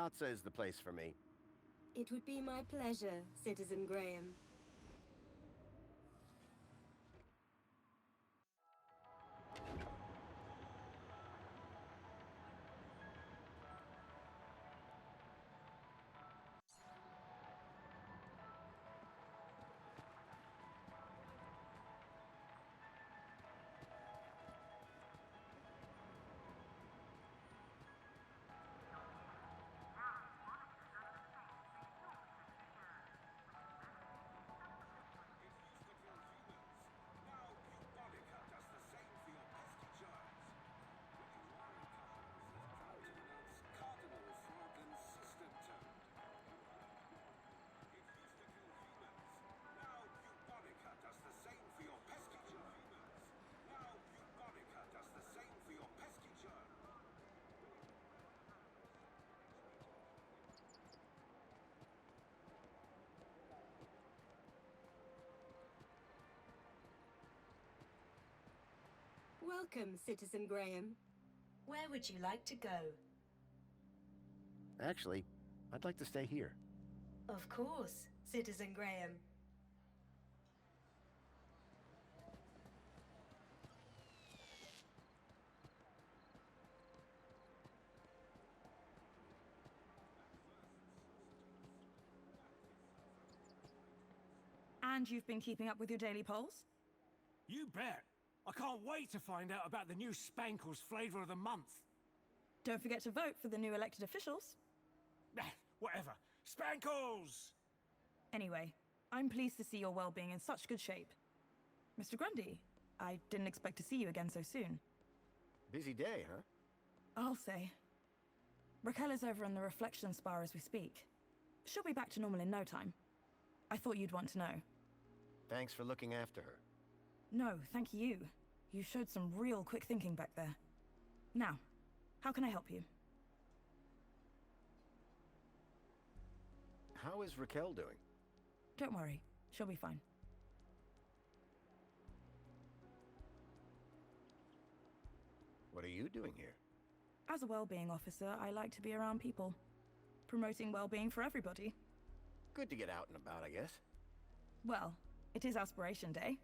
piazza is the place for me. It would be my pleasure, Citizen Graham. Welcome, Citizen Graham. Where would you like to go? Actually, I'd like to stay here. Of course, Citizen Graham. And you've been keeping up with your daily polls? You bet. I can't wait to find out about the new Spankles flavour of the month. Don't forget to vote for the new elected officials. Whatever. Spankles! Anyway, I'm pleased to see your well-being in such good shape. Mr. Grundy, I didn't expect to see you again so soon. Busy day, huh? I'll say. Raquel is over in the reflection spa as we speak. She'll be back to normal in no time. I thought you'd want to know. Thanks for looking after her. No, thank you. You showed some real quick thinking back there. Now, how can I help you? How is Raquel doing? Don't worry, she'll be fine. What are you doing here? As a well-being officer, I like to be around people. Promoting well-being for everybody. Good to get out and about, I guess. Well, it is Aspiration Day.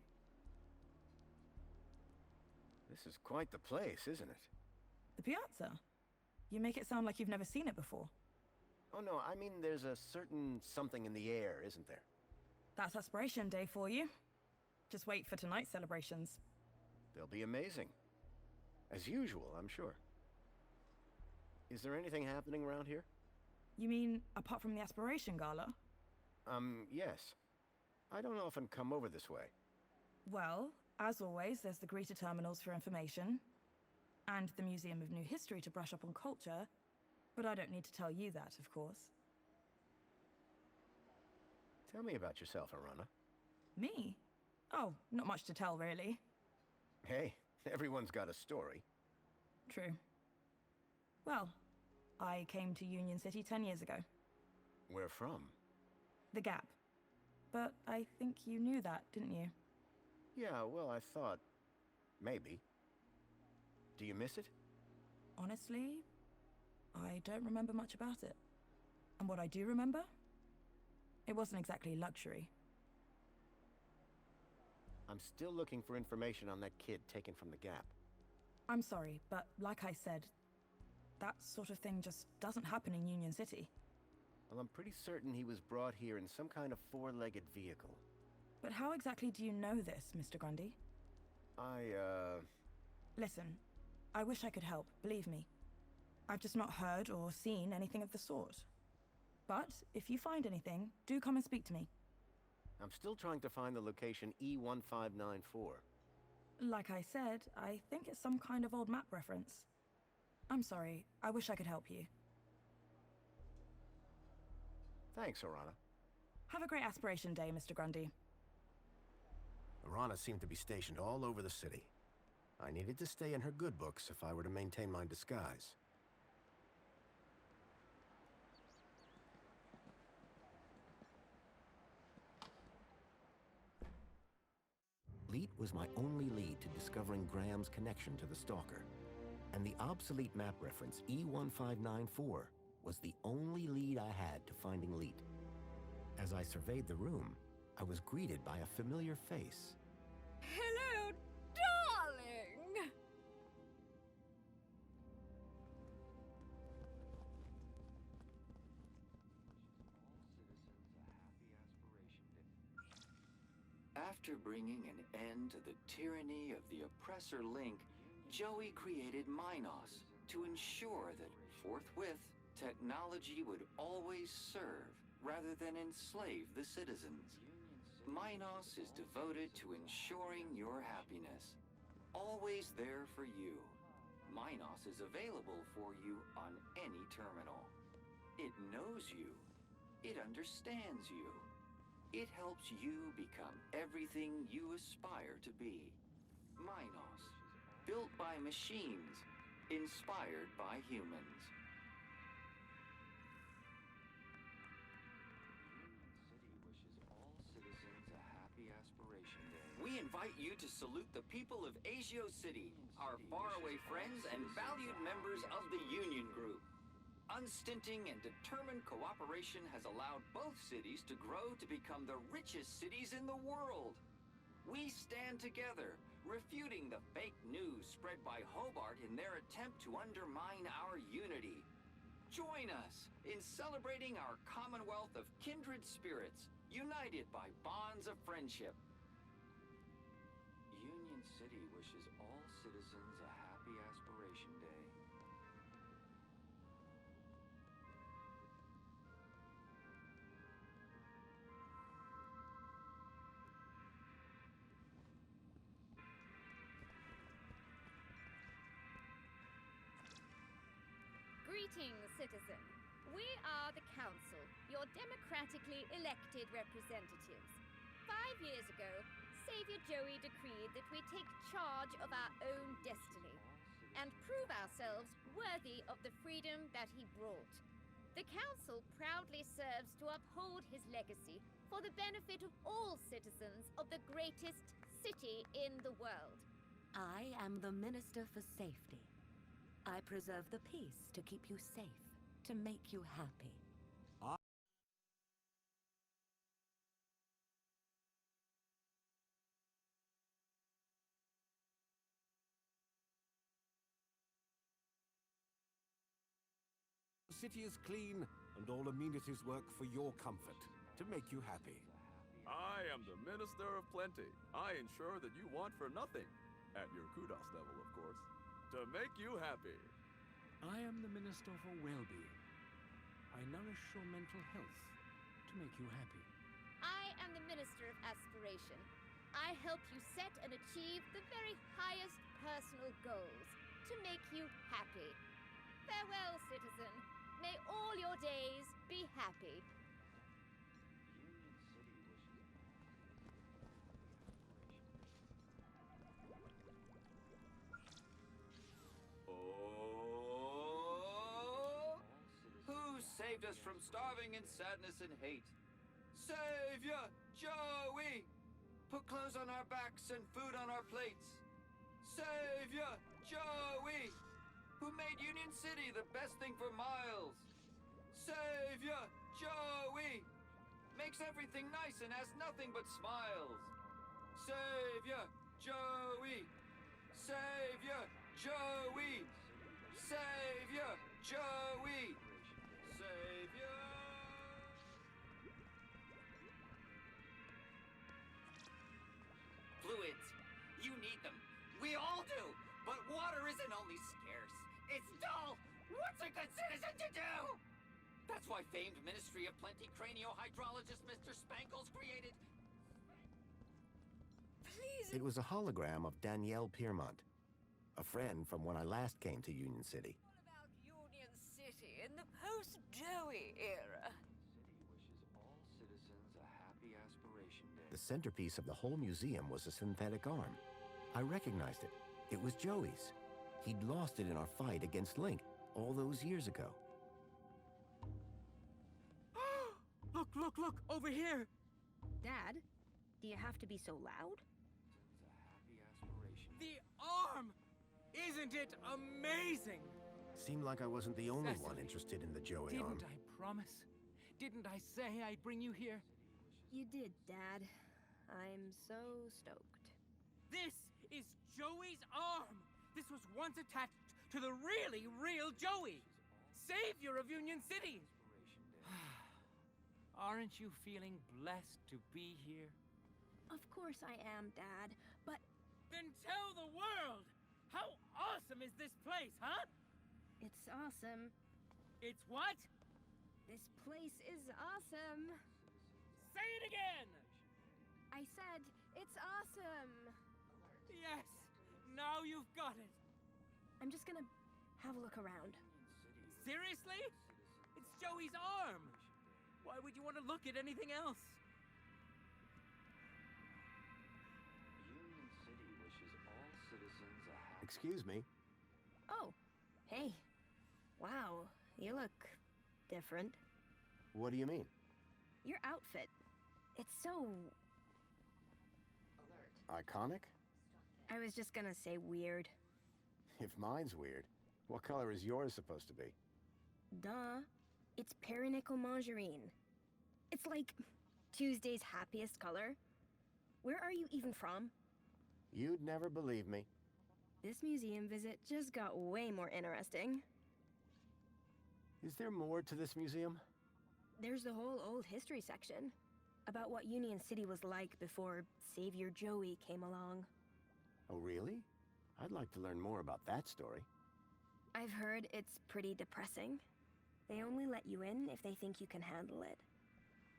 This is quite the place, isn't it? The piazza? You make it sound like you've never seen it before. Oh no, I mean there's a certain something in the air, isn't there? That's Aspiration Day for you. Just wait for tonight's celebrations. They'll be amazing. As usual, I'm sure. Is there anything happening around here? You mean, apart from the Aspiration Gala? Yes. I don't often come over this way. Well, as always, there's the greeter terminals for information, and the Museum of New History to brush up on culture, but I don't need to tell you that, of course. Tell me about yourself, Arana. Me? Oh, not much to tell, really. Hey, everyone's got a story. True. Well, I came to Union City 10 years ago. Where from? The Gap. But I think you knew that, didn't you? Yeah, well, I thought... maybe. Do you miss it? Honestly, I don't remember much about it. And what I do remember? It wasn't exactly luxury. I'm still looking for information on that kid taken from the Gap. I'm sorry, but like I said, that sort of thing just doesn't happen in Union City. Well, I'm pretty certain he was brought here in some kind of four-legged vehicle. But how exactly do you know this, Mr. Grundy? Listen, I wish I could help, believe me. I've just not heard or seen anything of the sort. But if you find anything, do come and speak to me. I'm still trying to find the location E1594. Like I said, I think it's some kind of old map reference. I'm sorry, I wish I could help you. Thanks, Arana. Have a great Aspiration Day, Mr. Grundy. Arana seemed to be stationed all over the city. I needed to stay in her good books if I were to maintain my disguise. Leet was my only lead to discovering Graham's connection to the Stalker. And the obsolete map reference E1594 was the only lead I had to finding Leet. As I surveyed the room, I was greeted by a familiar face. Hello, darling! After bringing an end to the tyranny of the oppressor Link, Joey created Minos to ensure that, forthwith, technology would always serve rather than enslave the citizens. Minos is devoted to ensuring your happiness, always there for you. Minos is available for you on any terminal. It knows you. It understands you. It helps you become everything you aspire to be. Minos, built by machines, inspired by humans. We invite you to salute the people of Asio City, our faraway friends and valued members of the Union Group. Unstinting and determined cooperation has allowed both cities to grow to become the richest cities in the world. We stand together, refuting the fake news spread by Hobart in their attempt to undermine our unity. Join us in celebrating our commonwealth of kindred spirits, united by bonds of friendship. Union City wishes all citizens a happy Aspiration Day. Greetings, citizen. We are the Council, your democratically elected representatives. 5 years ago, Savior Joey decreed that we take charge of our own destiny and prove ourselves worthy of the freedom that he brought. The Council proudly serves to uphold his legacy for the benefit of all citizens of the greatest city in the world. I am the Minister for Safety. I preserve the peace to keep you safe, to make you happy. The city is clean, and all amenities work for your comfort, to make you happy. I am the Minister of Plenty. I ensure that you want for nothing, at your kudos level, of course, to make you happy. I am the Minister for Well-being. I nourish your mental health to make you happy. I am the Minister of Aspiration. I help you set and achieve the very highest personal goals to make you happy. Farewell, citizen. May all your days be happy. Who saved us from starving in sadness and hate? Savior Joey! Put clothes on our backs and food on our plates. Savior Joey! Who made Union City the best thing for miles. Savior Joey! Makes everything nice and has nothing but smiles. Savior Joey! Savior Joey! Savior Joey! Savior! Fluids. You need them. We all do. But water isn't only scarce. It's dull. What's a good citizen to do? That's why famed Ministry of Plenty cranio-hydrologist Mr. Spankles created... Please. It was a hologram of Danielle Piermont, a friend from when I last came to Union City. What about Union City in the post-Joey era? The centerpiece of the whole museum was a synthetic arm. I recognized it. It was Joey's. He'd lost it in our fight against Link all those years ago. Look, over here! Dad, do you have to be so loud? The arm! Isn't it amazing? Seemed like I wasn't the only one Cecily, interested in the Joey arm. Didn't I promise? Didn't I say I'd bring you here? You did, Dad. I'm so stoked. This is Joey's arm! This was once attached to the really real Joey! Savior of Union City! Aren't you feeling blessed to be here? Of course I am, Dad, but... Then tell the world! How awesome is this place, huh? It's awesome. It's what? This place is awesome. Say it again! I said, it's awesome. Yes! Now you've got it! I'm just gonna have a look around. Seriously? It's Joey's arm! Why would you want to look at anything else? Union City wishes all citizens a happy... Excuse me. Oh, hey. Wow, you look different. What do you mean? Your outfit. It's so... Iconic? I was just gonna say weird. If mine's weird, what color is yours supposed to be? Duh. It's perinickel margarine. It's like Tuesday's happiest color. Where are you even from? You'd never believe me. This museum visit just got way more interesting. Is there more to this museum? There's the whole old history section. About what Union City was like before Savior Joey came along. Oh, really? I'd like to learn more about that story. I've heard it's pretty depressing. They only let you in if they think you can handle it.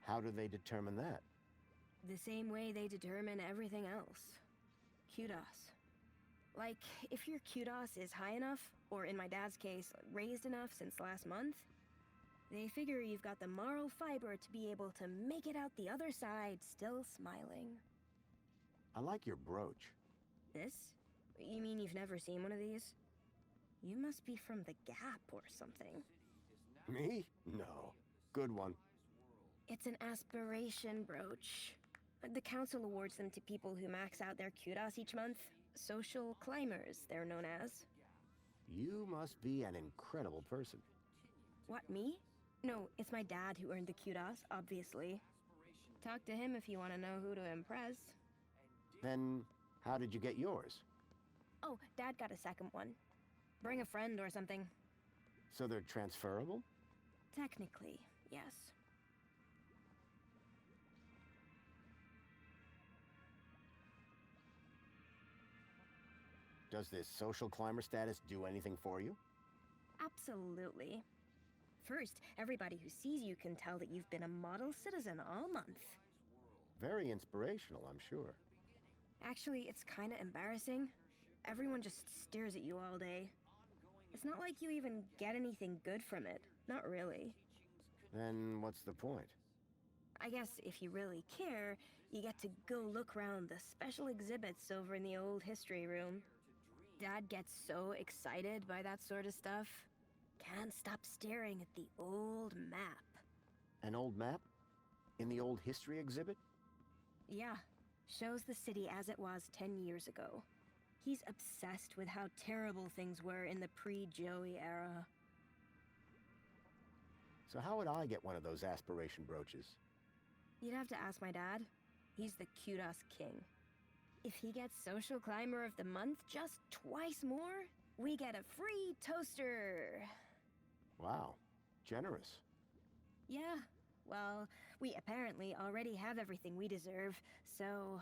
How do they determine that? The same way they determine everything else. Kudos. Like, if your kudos is high enough, or in my dad's case, raised enough since last month, they figure you've got the moral fiber to be able to make it out the other side still smiling. I like your brooch. This? You mean you've never seen one of these? You must be from the Gap or something. Me? No. Good one. It's an aspiration brooch. The council awards them to people who max out their kudos each month. Social climbers, they're known as. You must be an incredible person. What, me? No, it's my dad who earned the kudos, obviously. Talk to him if you want to know who to impress. Then, how did you get yours? Oh, Dad got a second one. Bring a friend or something. So they're transferable? Technically, yes. Does this social climber status do anything for you? Absolutely. First, everybody who sees you can tell that you've been a model citizen all month. Very inspirational, I'm sure. Actually, it's kinda embarrassing. Everyone just stares at you all day. It's not like you even get anything good from it. Not really. Then what's the point? I guess if you really care, you get to go look around the special exhibits over in the old history room. Dad gets so excited by that sort of stuff. Can't stop staring at the old map. An old map? In the old history exhibit? Yeah, shows the city as it was 10 years ago. He's obsessed with how terrible things were in the pre-Joey era. So how would I get one of those aspiration brooches? You'd have to ask my dad. He's the kudos king. If he gets Social Climber of the Month just twice more, we get a free toaster. Wow, generous. Yeah, well, we apparently already have everything we deserve, so...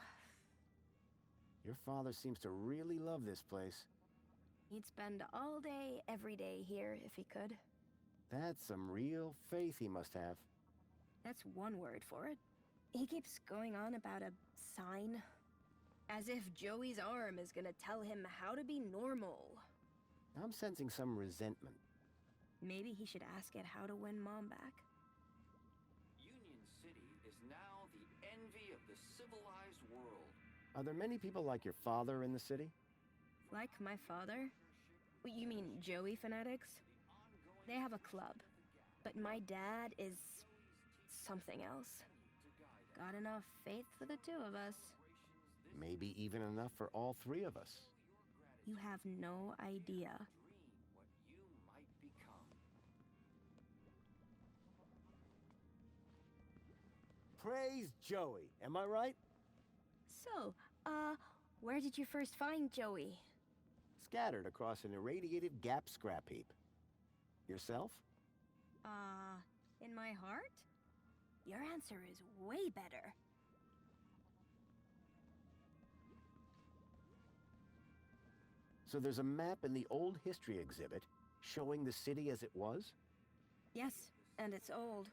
Your father seems to really love this place. He'd spend all day, every day here if he could. That's some real faith he must have. That's one word for it. He keeps going on about a sign. As if Joey's arm is gonna tell him how to be normal. I'm sensing some resentment. Maybe he should ask it how to win Mom back. Union City is now the envy of the civilized world. Are there many people like your father in the city? Like my father? What, you mean Joey fanatics? They have a club. But my dad is... something else. Got enough faith for the two of us. Maybe even enough for all three of us. You have no idea. Praise Joey, am I right? So, where did you first find Joey? Scattered across an irradiated gap scrap heap. Yourself? In my heart? Your answer is way better. So there's a map in the old history exhibit showing the city as it was? Yes, and it's old.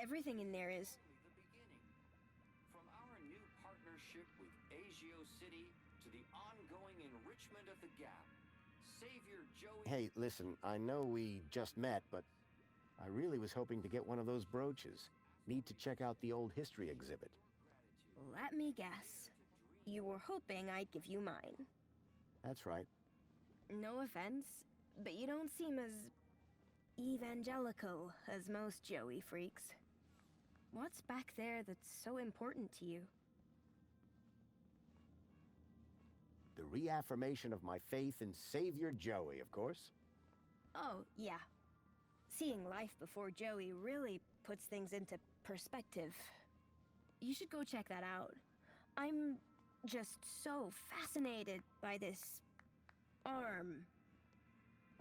Everything in there is. The beginning. From our new partnership with Agio City to the ongoing enrichment of the Gap, Savior Joey... Hey, listen, I know we just met, but I really was hoping to get one of those brooches. Need to check out the old history exhibit. Let me guess. You were hoping I'd give you mine. That's right. No offense, but you don't seem as evangelical as most Joey freaks. What's back there that's so important to you? The reaffirmation of my faith in Savior Joey, of course. Oh, yeah. Seeing life before Joey really puts things into perspective. You should go check that out. I'm just so fascinated by this arm.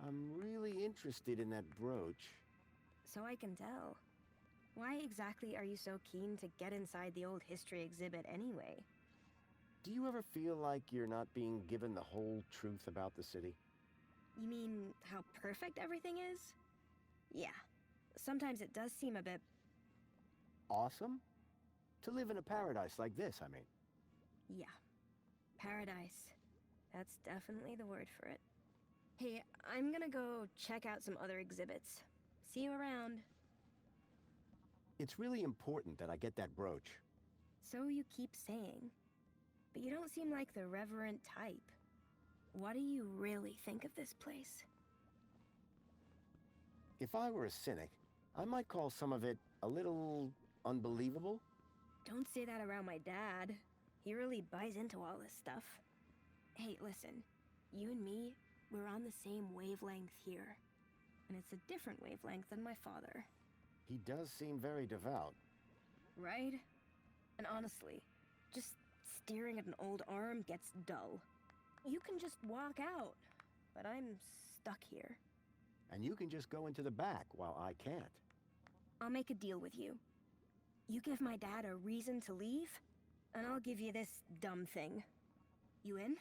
I'm really interested in that brooch. So I can tell. Why exactly are you so keen to get inside the old history exhibit anyway? Do you ever feel like you're not being given the whole truth about the city? You mean how perfect everything is? Yeah. Sometimes it does seem a bit... Awesome? To live in a paradise like this, I mean. Yeah. Paradise. That's definitely the word for it. Hey, I'm gonna go check out some other exhibits. See you around. It's really important that I get that brooch. So you keep saying. But you don't seem like the reverent type. What do you really think of this place? If I were a cynic, I might call some of it a little unbelievable. Don't say that around my dad. He really buys into all this stuff. Hey, listen. You and me, we're on the same wavelength here. And it's a different wavelength than my father. He does seem very devout. Right? And honestly, just staring at an old arm gets dull. You can just walk out, but I'm stuck here. And you can just go into the back while I can't. I'll make a deal with you. You give my dad a reason to leave, and I'll give you this dumb thing. You in?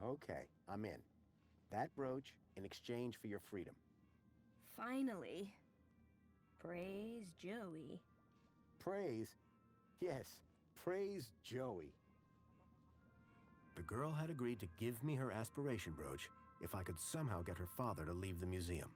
Okay, I'm in. That brooch in exchange for your freedom. Finally. Praise Joey. Praise? Yes, praise Joey. The girl had agreed to give me her aspiration brooch if I could somehow get her father to leave the museum.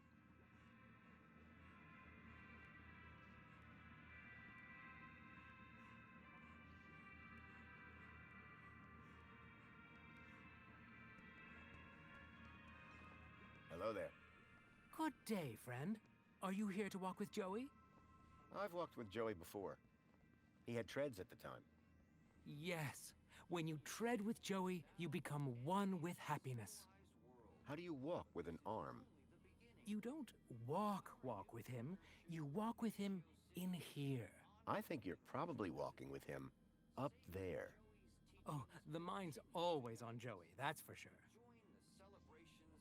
Hello there. Good day, friend. Are you here to walk with Joey? I've walked with Joey before. He had treads at the time. Yes. When you tread with Joey, you become one with happiness. How do you walk with an arm? You don't walk with him. You walk with him in here. I think you're probably walking with him up there. Oh, the mind's always on Joey, that's for sure.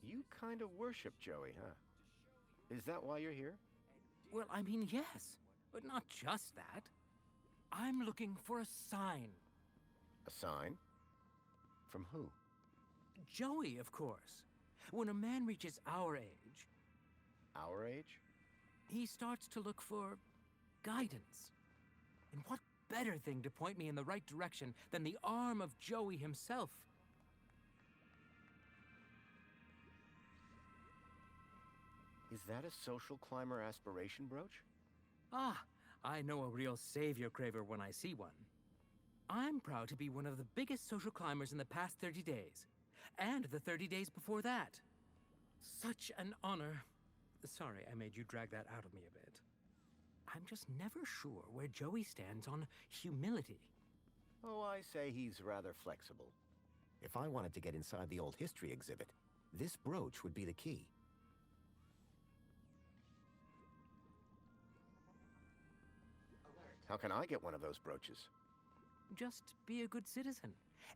You kind of worship Joey, huh? Is that why you're here? Well, I mean, yes, but not just that. I'm looking for a sign. A sign? From who? Joey, of course. When a man reaches our age... Our age? He starts to look for guidance. And what better thing to point me in the right direction than the arm of Joey himself? Is that a social climber aspiration brooch? Ah, I know a real savior craver when I see one. I'm proud to be one of the biggest social climbers in the past 30 days. And the 30 days before that. Such an honor. Sorry, I made you drag that out of me a bit. I'm just never sure where Joey stands on humility. Oh, I say he's rather flexible. If I wanted to get inside the old history exhibit, this brooch would be the key. How can I get one of those brooches? Just be a good citizen.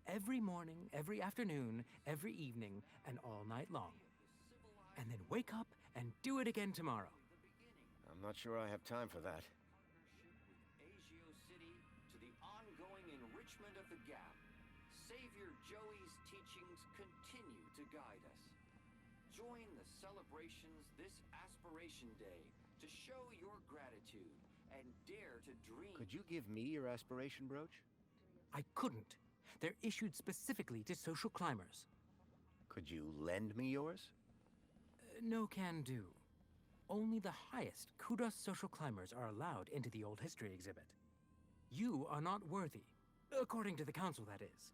Every morning, every afternoon, every evening, and all night long. And then wake up and do it again tomorrow. I'm not sure I have time for that. Agio City to the ongoing enrichment of the gap. Savior Joey's teachings continue to guide us. Join the celebrations this Aspiration Day to show your gratitude and dare to dream. Could you give me your aspiration brooch? I couldn't. They're issued specifically to social climbers. Could you lend me yours? No can do. Only the highest Kudos social climbers are allowed into the old history exhibit. You are not worthy, according to the council, that is.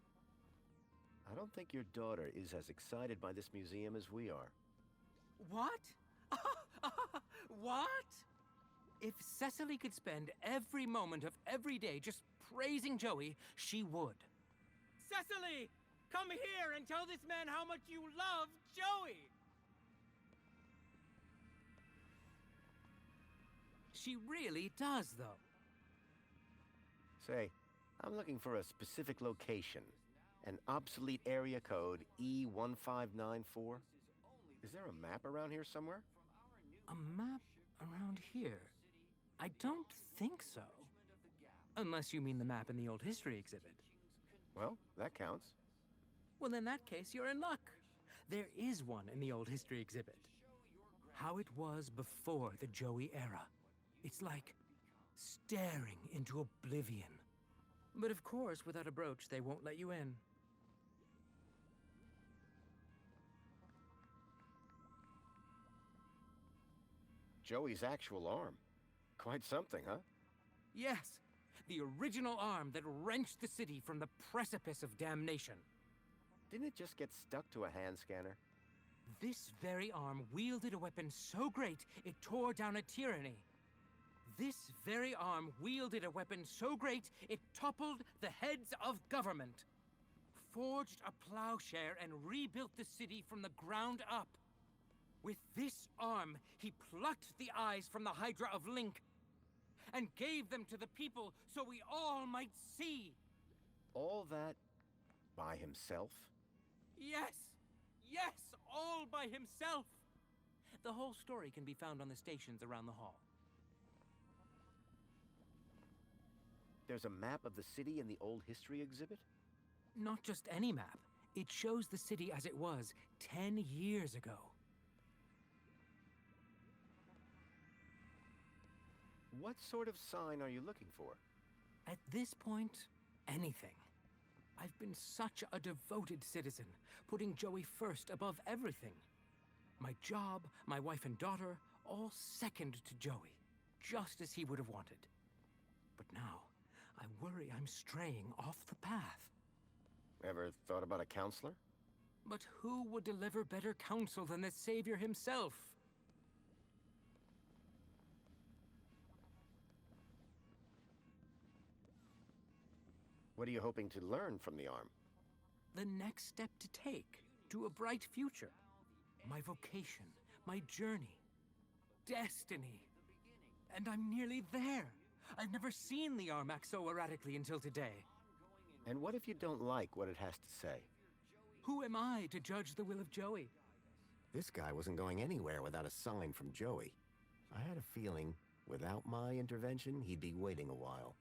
I don't think your daughter is as excited by this museum as we are. What? What? If Cecily could spend every moment of every day just praising Joey, she would. Cecily! Come here and tell this man how much you love Joey! She really does, though. Say, I'm looking for a specific location. An obsolete area code E1594. Is there a map around here somewhere? A map around here? I don't think so. Unless you mean the map in the old history exhibit. Well, that counts. Well, in that case, you're in luck. There is one in the old history exhibit. How it was before the Joey era. It's like staring into oblivion. But of course, without a brooch, they won't let you in. Joey's actual arm. Quite something, huh? Yes, the original arm that wrenched the city from the precipice of damnation. Didn't it just get stuck to a hand scanner? This very arm wielded a weapon so great it tore down a tyranny. This very arm wielded a weapon so great it toppled the heads of government, forged a plowshare and rebuilt the city from the ground up. With this arm, he plucked the eyes from the Hydra of Link and gave them to the people so we all might see. All that by himself? Yes! Yes! All by himself! The whole story can be found on the stations around the hall. There's a map of the city in the old history exhibit? Not just any map. It shows the city as it was 10 years ago. What sort of sign are you looking for? At this point, anything. I've been such a devoted citizen, putting Joey first above everything. My job, my wife and daughter, all second to Joey, just as he would have wanted. But now, I worry I'm straying off the path. Ever thought about a counselor? But who would deliver better counsel than the Savior himself? What are you hoping to learn from the arm? The next step to take to a bright future. My vocation, my journey, destiny. And I'm nearly there. I've never seen the arm act so erratically until today. And what if you don't like what it has to say? Who am I to judge the will of Joey? This guy wasn't going anywhere without a sign from Joey. I had a feeling, without my intervention, he'd be waiting a while.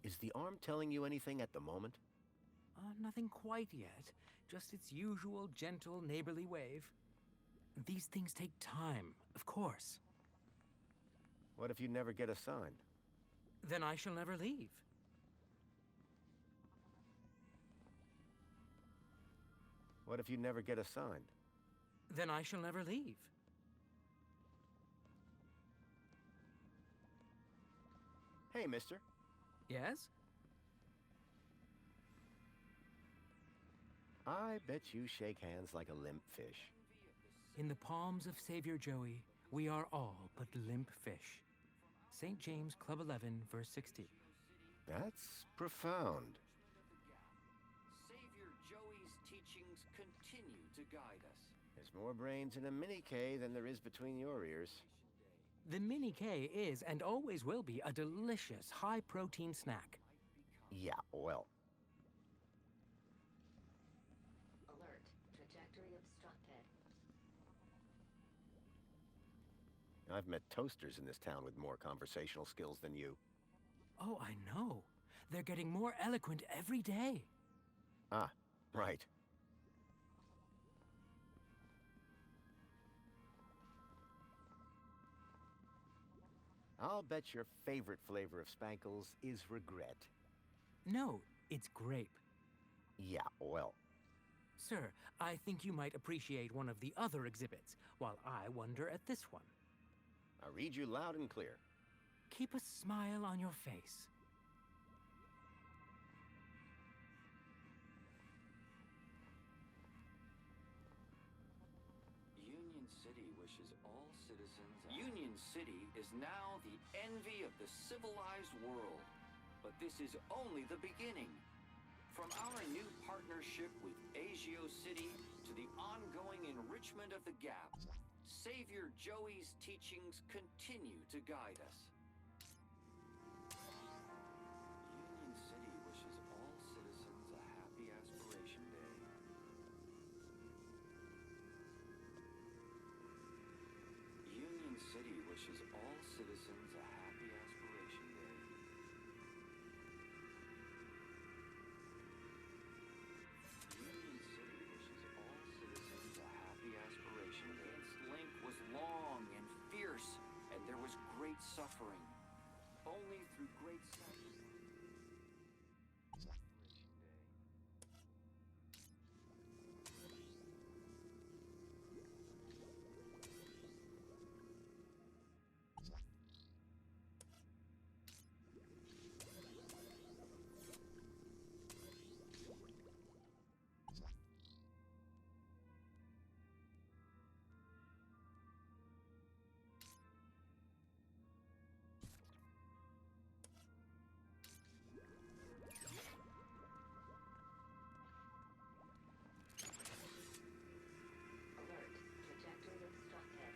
Is the arm telling you anything at the moment? Nothing quite yet. Just its usual gentle neighborly wave. These things take time, of course. What if you never get a sign? Then I shall never leave. What if you never get a sign? Then I shall never leave. Hey, mister. Yes? I bet you shake hands like a limp fish. In the palms of Savior Joey, we are all but limp fish. St. James Club 11, verse 60. That's profound. Savior Joey's teachings continue to guide us. There's more brains in a mini-K than there is between your ears. The Mini K is and always will be a delicious, high-protein snack. Yeah, well. Alert. Trajectory obstructed. I've met toasters in this town with more conversational skills than you. Oh, I know. They're getting more eloquent every day. Ah, right. I'll bet your favorite flavor of Spankles is regret. No, it's grape. Yeah, well. Sir, I think you might appreciate one of the other exhibits, while I wonder at this one. I read you loud and clear. Keep a smile on your face. Union City wishes all citizens. Union City is now the envy of the civilized world. But this is only the beginning. From our new partnership with Agio City to the ongoing enrichment of the Gap, Savior Joey's teachings continue to guide us. Union City wishes all citizens a happy Aspiration Day. Union City wishes all citizens a happy Aspiration Day. Union City wishes all citizens a happy Aspiration Day. Its link was long and fierce, and there was great suffering. Only through great suffering. Alert. Trajectory obstructed.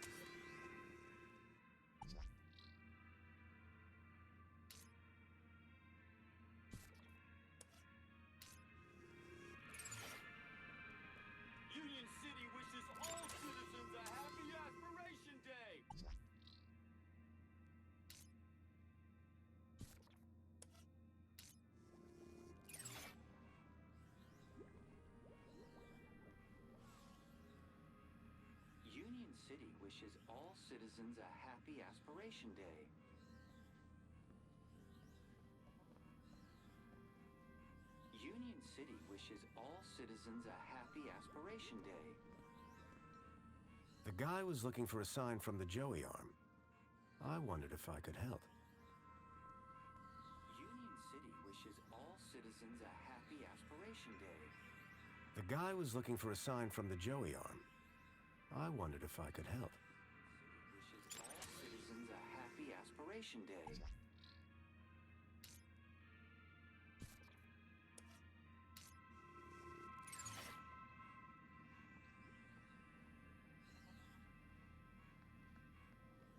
Union City wishes all citizens a happy Aspiration Day! Union City wishes all citizens a happy Aspiration Day. Union City wishes all citizens a happy Aspiration Day. The guy was looking for a sign from the Joey arm. I wondered if I could help. Union City wishes all citizens a happy Aspiration Day. The guy was looking for a sign from the Joey arm. I wondered if I could help. Wishes all citizens a happy Aspiration Day.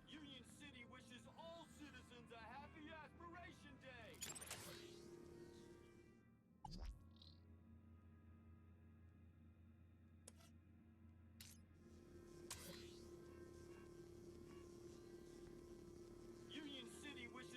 Union City wishes all citizens a happy Aspiration Day! Union City wishes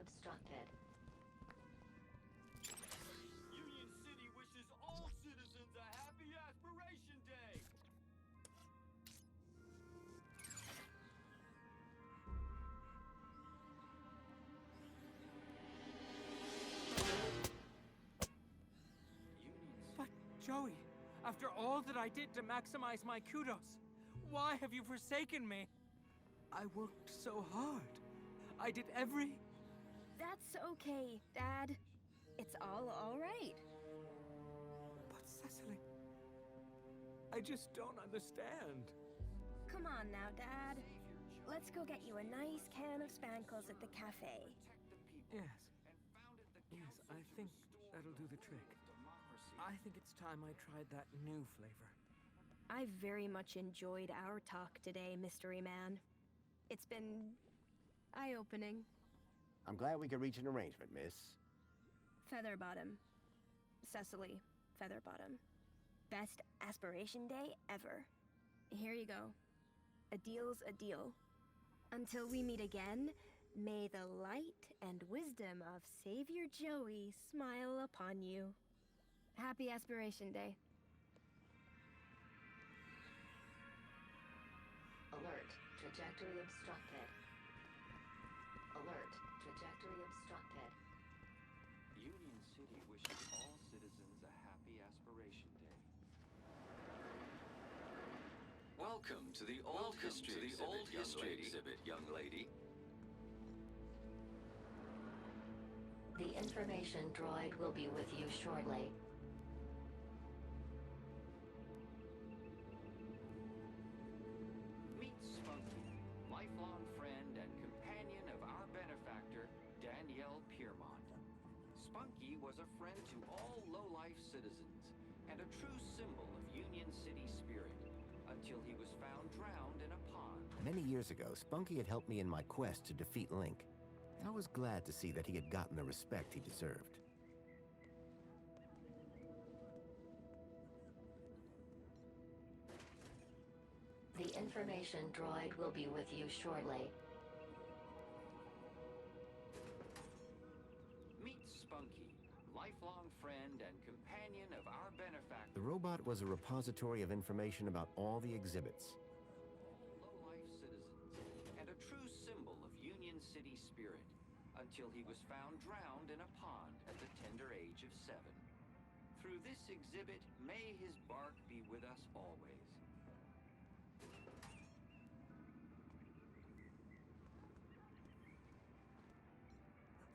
obstructed. Union City wishes all citizens a happy Aspiration Day! But, Joey, after all that I did to maximize my kudos, why have you forsaken me? I worked so hard. I did every... That's okay, Dad. It's all right. But Cecily... I just don't understand. Come on now, Dad. Let's go get you a nice can of Spankles at the cafe. Yes. Yes, I think that'll do the trick. I think it's time I tried that new flavor. I very much enjoyed our talk today, Mystery Man. It's been... eye-opening. I'm glad we could reach an arrangement, miss. Featherbottom. Cecily Featherbottom. Best Aspiration Day ever. Here you go. A deal's a deal. Until we meet again, may the light and wisdom of Savior Joey smile upon you. Happy Aspiration Day. Alert. Trajectory obstructed. Alert. Trajectory obstructed. Union City wishes all citizens a happy Aspiration Day. Welcome to the Old History exhibit, young lady. The information droid will be with you shortly. Meet Spunky, lifelong friend and companion of our benefactor, Danielle Piermont. Spunky was a friend to all low-life citizens and a true symbol of Union City spirit until he was found drowned in a pond. Many years ago, Spunky had helped me in my quest to defeat Link. I was glad to see that he had gotten the respect he deserved. The information droid will be with you shortly. Meet Spunky, lifelong friend and companion of our benefactor. The robot was a repository of information about all the exhibits. Low-life citizens and a true symbol of Union City spirit until he was found drowned in a pond at the tender age of 7. Through this exhibit, may his bark be with us always.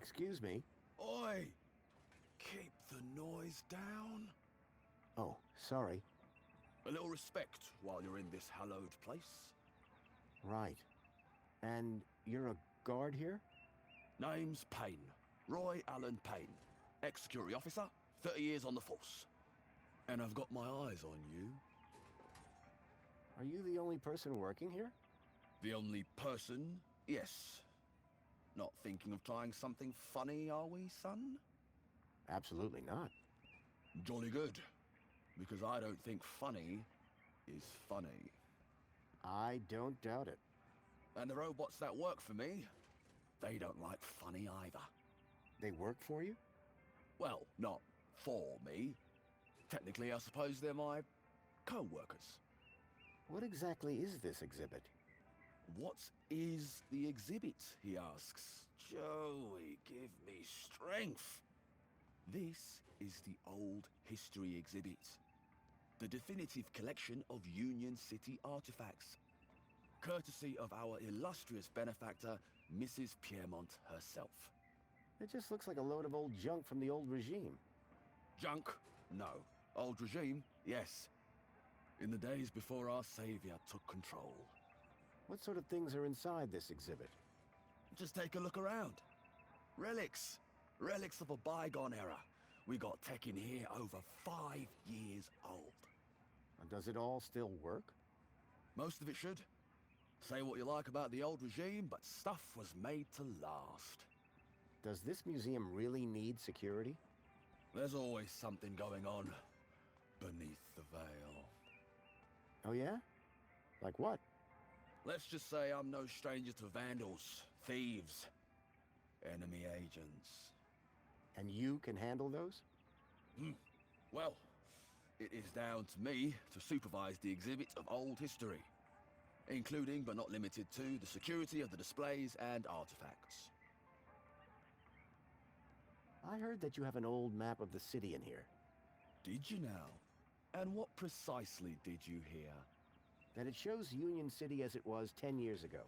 Excuse me. Oi! Keep the noise down. Oh, sorry. A little respect while you're in this hallowed place. Right. And you're a guard here? Name's Payne. Roy Allen Payne. Ex-security officer, 30 years on the force. And I've got my eyes on you. Are you the only person working here? The only person? Yes. Not thinking of trying something funny, are we, son? Absolutely not. Jolly good. Because I don't think funny is funny. I don't doubt it. And the robots that work for me, they don't like funny either. They work for you? Well, not for me. Technically, I suppose they're my co-workers. What exactly is this exhibit? What is the exhibit, he asks. Joey, give me strength. This is the Old History exhibit. The definitive collection of Union City artifacts. Courtesy of our illustrious benefactor, Mrs. Piermont herself. It just looks like a load of old junk from the old regime. Junk? No. Old regime? Yes. In the days before our savior took control. What sort of things are inside this exhibit? Just take a look around. Relics. Relics of a bygone era. We got tech in here over 5 years old. And does it all still work? Most of it should. Say what you like about the old regime, but stuff was made to last. Does this museum really need security? There's always something going on beneath the veil. Oh yeah? Like what? Let's just say I'm no stranger to vandals, thieves. enemy agents. And you can handle those? Well, it is down to me to supervise the exhibit of old history, including but not limited to the security of the displays and artifacts. I heard that you have an old map of the city in here. Did you now? And what precisely did you hear? That it shows Union City as it was 10 years ago.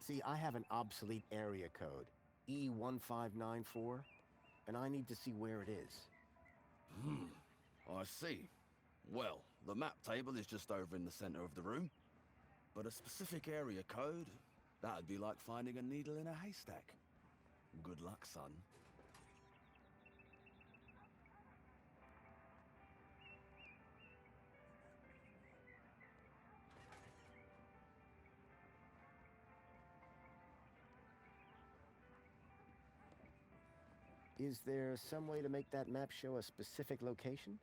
See, I have an obsolete area code, E1594, and I need to see where it is. I see. Well, the map table is just over in the center of the room. But a specific area code, that'd be like finding a needle in a haystack. Good luck, son. Is there some way to make that map show a specific location?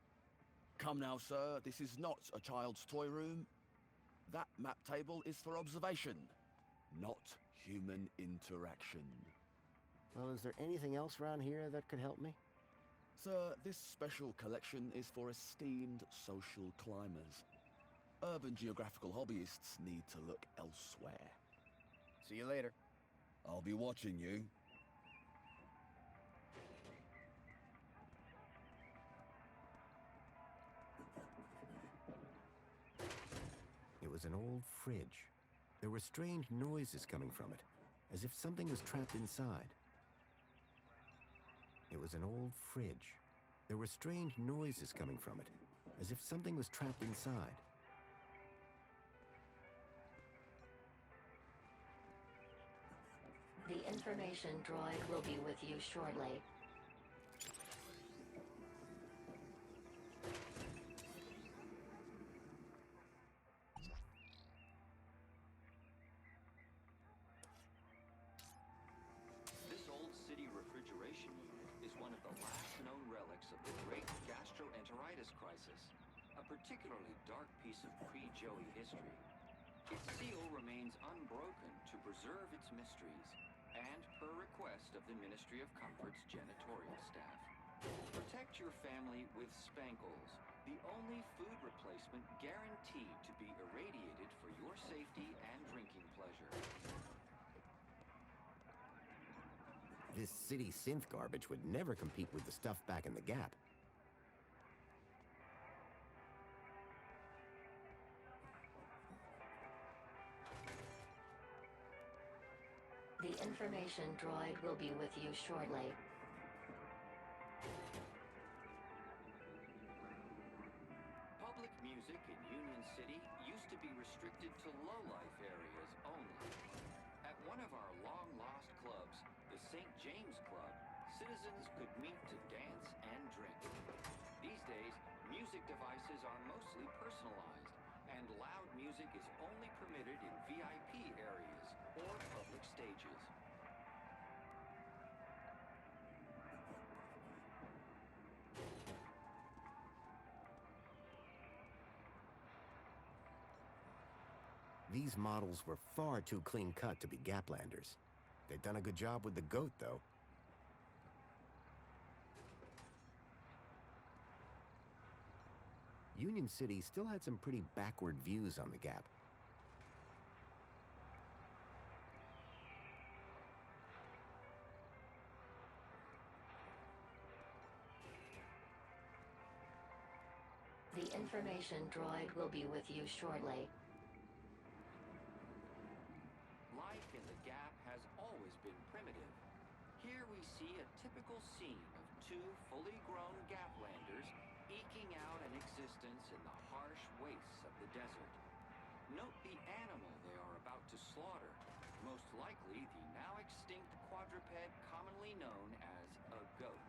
Come now, sir, this is not a child's toy room. That map table is for observation, not human interaction. Well, is there anything else around here that could help me? Sir, this special collection is for esteemed social climbers. Urban geographical hobbyists need to look elsewhere. See you later. I'll be watching you. It was an old fridge. There were strange noises coming from it, as if something was trapped inside. It was an old fridge. There were strange noises coming from it, as if something was trapped inside. The information droid will be with you shortly. This old city refrigeration unit is one of the last known relics of the great gastroenteritis crisis, a particularly dark piece of pre-Joey history. Its seal remains unbroken to preserve its mysteries, and per request of the Ministry of Comfort's janitorial staff. Protect your family with Spankles, the only food replacement guaranteed to be irradiated for your safety and drinking pleasure. This city synth garbage would never compete with the stuff back in the Gap. The information droid will be with you shortly. Public music in Union City used to be restricted to low-life areas only. At one of our long-lost clubs, the St. James Club, citizens could meet to dance and drink. These days, music devices are mostly personalized, and loud music is only permitted in VIP areas or public stages. These models were far too clean-cut to be Gaplanders. They'd done a good job with the goat, though. Union City still had some pretty backward views on the Gap. The information droid will be with you shortly. Life in the Gap has always been primitive. Here we see a typical scene of two fully grown Gaplanders eking out an existence in the harsh wastes of the desert. Note the animal they are about to slaughter, most likely the now extinct quadruped commonly known as a goat.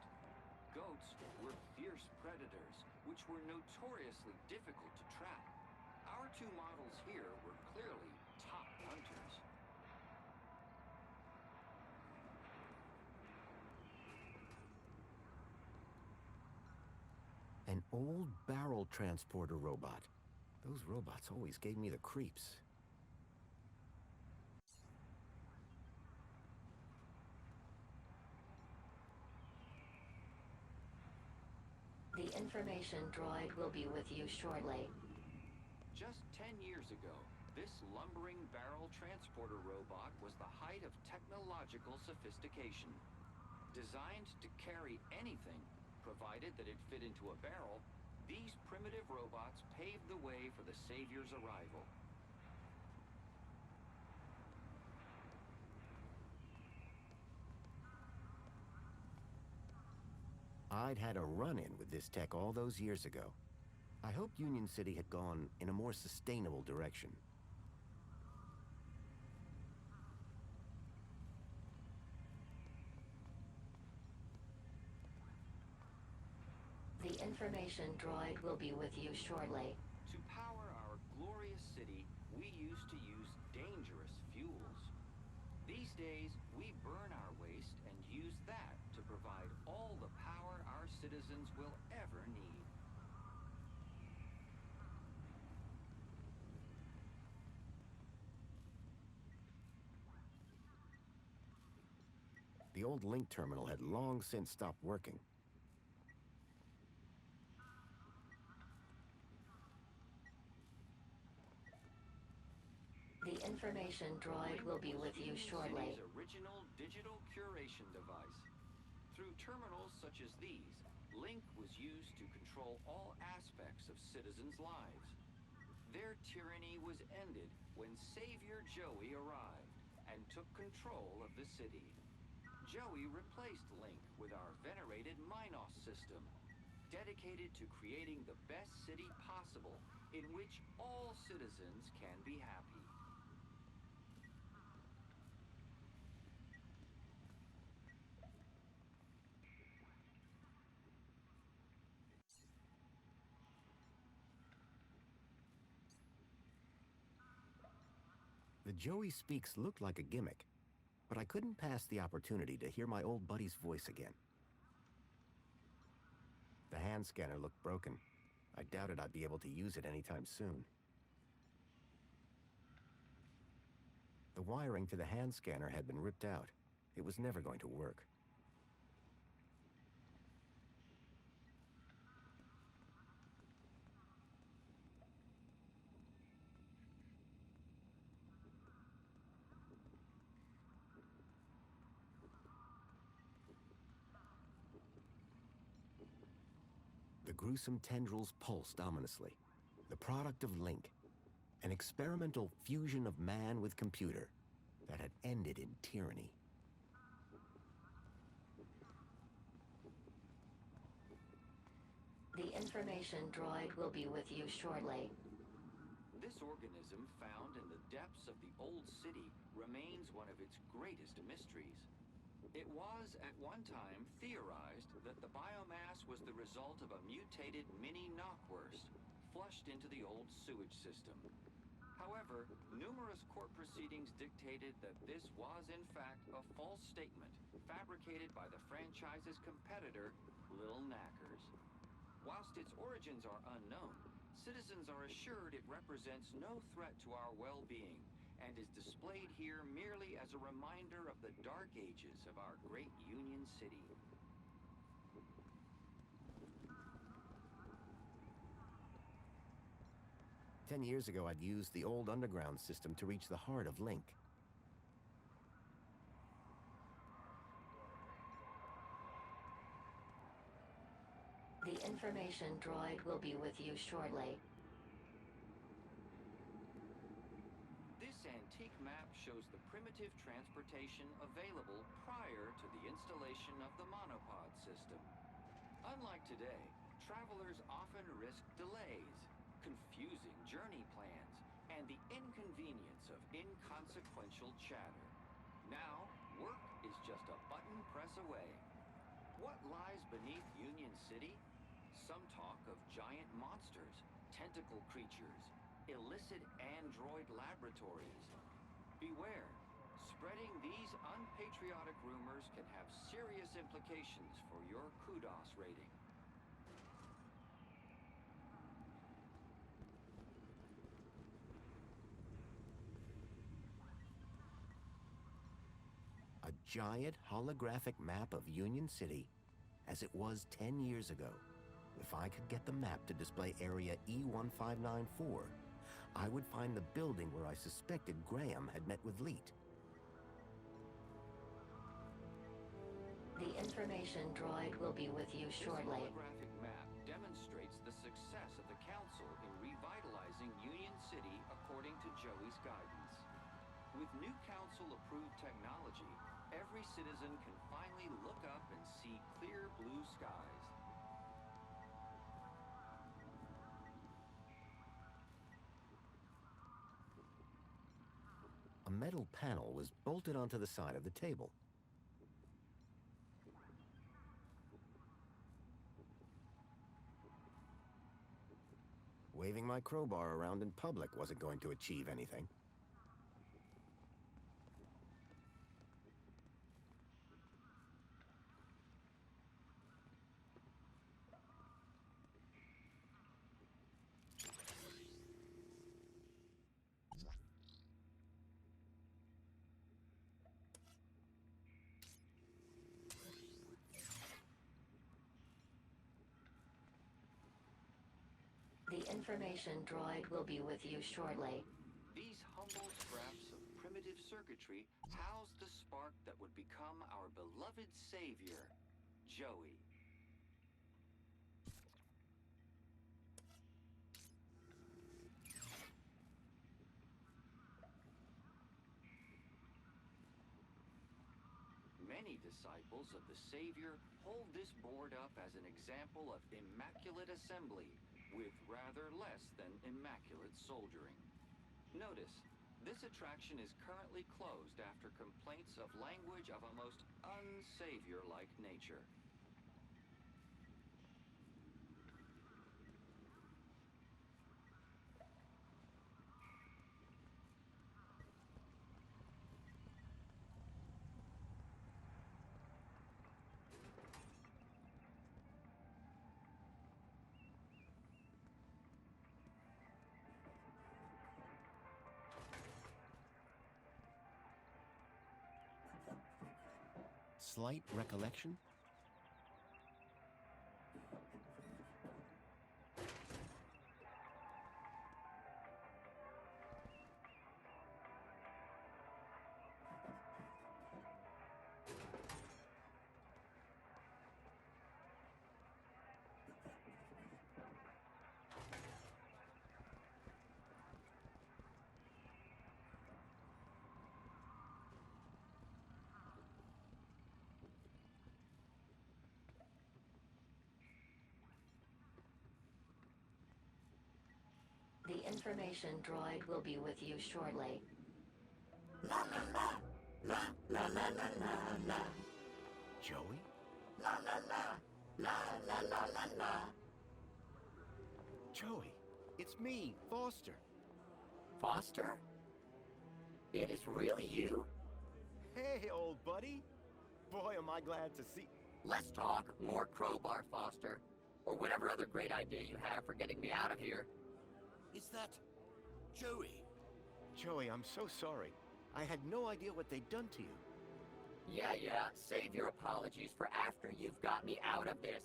Goats were fierce predators, which were notoriously difficult to trap. Our two models here were clearly top hunters. An old barrel transporter robot. Those robots always gave me the creeps. information droid will be with you shortly. Just 10 years ago, this lumbering barrel transporter robot was the height of technological sophistication. Designed to carry anything, provided that it fit into a barrel, these primitive robots paved the way for the Savior's arrival. I'd had a run-in with this tech all those years ago. I hoped Union City had gone in a more sustainable direction. The information droid will be with you shortly. To power our glorious city, we used to use dangerous fuels. These days, we burn our waste and use that to provide all the power our citizens will ever need. The old link terminal had long since stopped working. The information droid will be with you shortly. City's original digital curation device. Through terminals such as these, Link was used to control all aspects of citizens' lives. Their tyranny was ended when Savior Joey arrived and took control of the city. Joey replaced Link with our venerated Minos system, dedicated to creating the best city possible in which all citizens can be happy. The Joey Speaks looked like a gimmick, but I couldn't pass the opportunity to hear my old buddy's voice again. The hand scanner looked broken. I doubted I'd be able to use it anytime soon. The wiring to the hand scanner had been ripped out. It was never going to work. The gruesome tendrils pulsed ominously. The product of Link. An experimental fusion of man with computer that had ended in tyranny. The information droid will be with you shortly. This organism, found in the depths of the old city, remains one of its greatest mysteries. It was, at one time, theorized that the biomass was the result of a mutated mini knockwurst flushed into the old sewage system. However, numerous court proceedings dictated that this was, in fact, a false statement fabricated by the franchise's competitor, Lil Knackers. Whilst its origins are unknown, citizens are assured it represents no threat to our well-being and is displayed here merely as a reminder of the dark ages of our great Union City. Ten years ago, I'd used the old underground system to reach the heart of Link. The information droid will be with you shortly. This antique map shows the primitive transportation available prior to the installation of the monopod system. Unlike today, travelers often risk delays, confusing journey plans, and the inconvenience of inconsequential chatter. Now, work is just a button press away. What lies beneath Union City? Some talk of giant monsters, tentacle creatures, illicit android laboratories. Beware, spreading these unpatriotic rumors can have serious implications for your kudos rating. A giant holographic map of Union City as it was 10 years ago, If I could get the map to display area E1594, I would find the building where I suspected Graham had met with Leet. The information droid will be with you shortly. This holographic map demonstrates the success of the Council in revitalizing Union City according to Joey's guidance. With new Council-approved technology, every citizen can finally look up and see clear blue skies. A metal panel was bolted onto the side of the table. Waving my crowbar around in public wasn't going to achieve anything. The information droid will be with you shortly. These humble scraps of primitive circuitry house the spark that would become our beloved savior, Joey. Many disciples of the Savior hold this board up as an example of immaculate assembly, with rather less than immaculate soldiering. Notice, this attraction is currently closed after complaints of language of a most unsavior-like nature. Slight recollection? The information droid will be with you shortly. Joey? Joey, it's me, Foster. Foster? It is really you? Hey, old buddy. Boy, am I glad to see... Let's talk more crowbar, Foster. Or whatever other great idea you have for getting me out of here. Is that Joey? Joey, I'm so sorry. I had no idea what they'd done to you. Yeah, save your apologies for after you've got me out of this.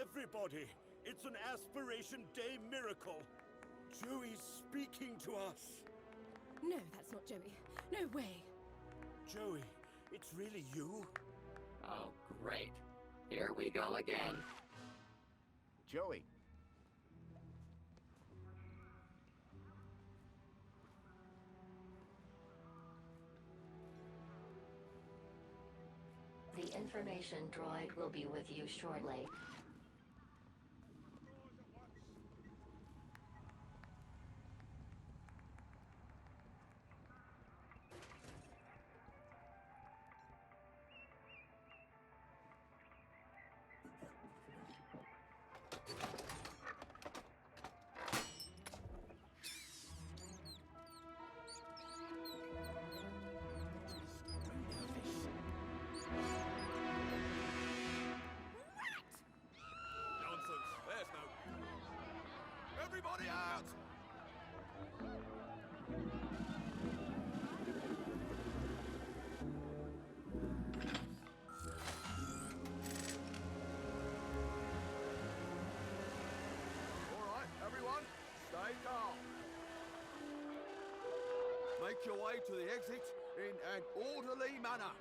Everybody, it's an Aspiration Day miracle. Joey's speaking to us. No, that's not Joey. No way. Joey, it's really you? Oh, great. Here we go again. Joey. The information droid will be with you shortly. now! Make your way to the exit in an orderly manner.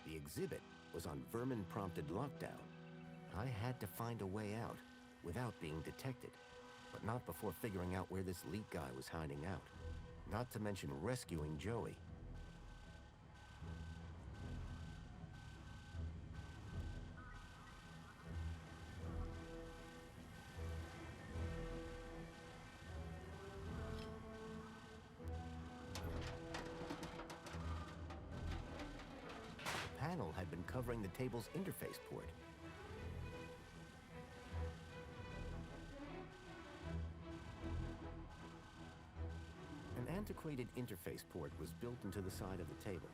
The exhibit was on vermin-prompted lockdown. I had to find a way out without being detected, but not before figuring out where this leak guy was hiding out. Not to mention rescuing Joey. The panel had been covering the table's interface port. An antiquated interface port was built into the side of the table.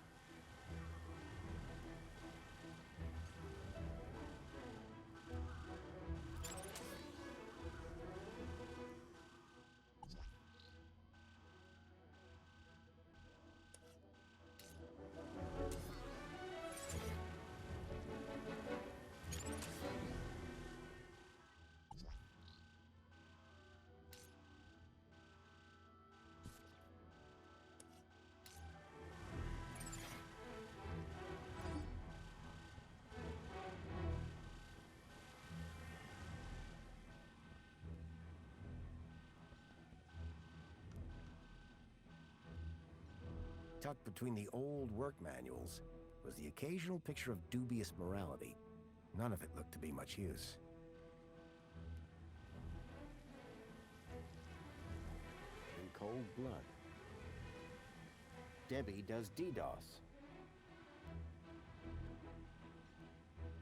Tucked between the old work manuals was the occasional picture of dubious morality. None of it looked to be much use. In cold blood. Debbie does DDoS.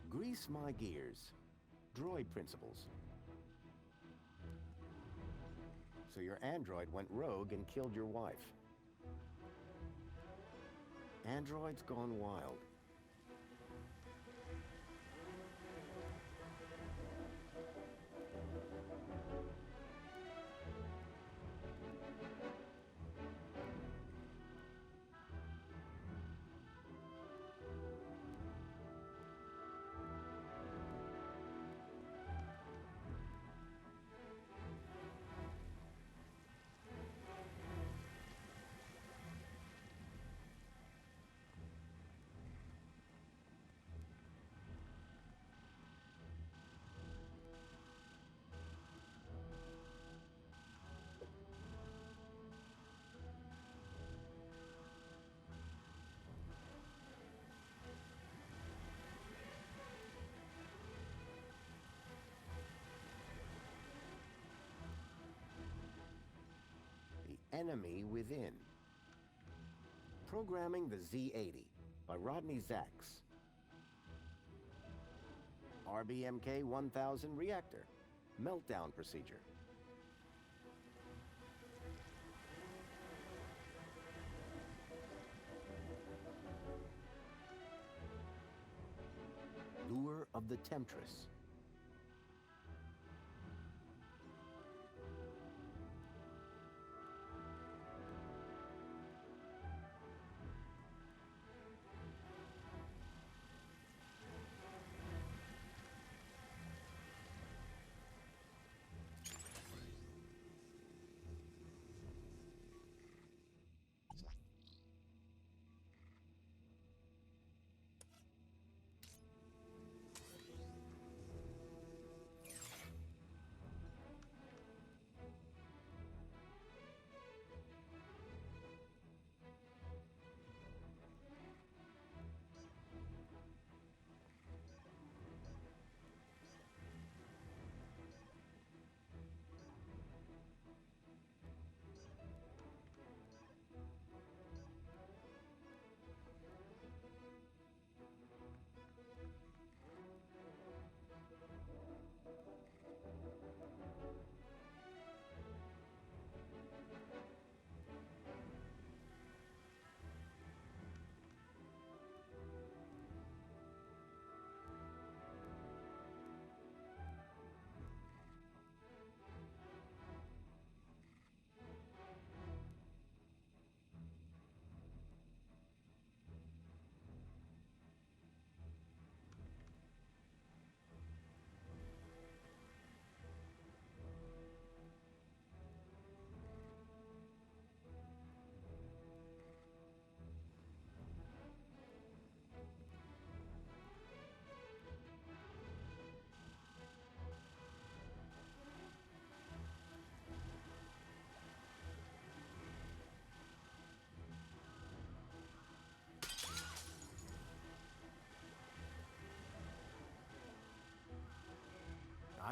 Grease my gears. Droid principles. So your android went rogue and killed your wife. Androids gone wild. Enemy Within. Programming the Z-80 by Rodney Zacks. RBMK 1000 reactor. Meltdown procedure. Lure of the Temptress.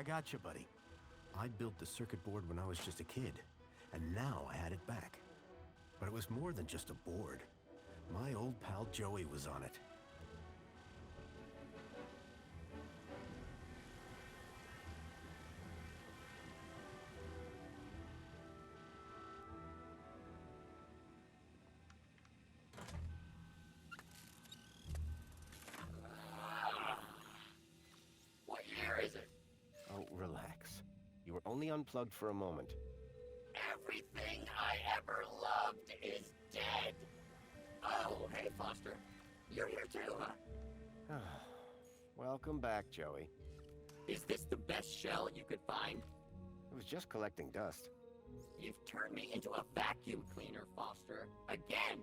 I got you, buddy. I built the circuit board when I was just a kid, and now I had it back. But it was more than just a board. My old pal Joey was on it. What year is it? Oh, relax. You were only unplugged for a moment. Everything I ever loved is dead. Oh, hey, Foster. You're here too, huh? Welcome back, Joey. Is this the best shell you could find? It was just collecting dust. You've turned me into a vacuum cleaner, Foster. Again!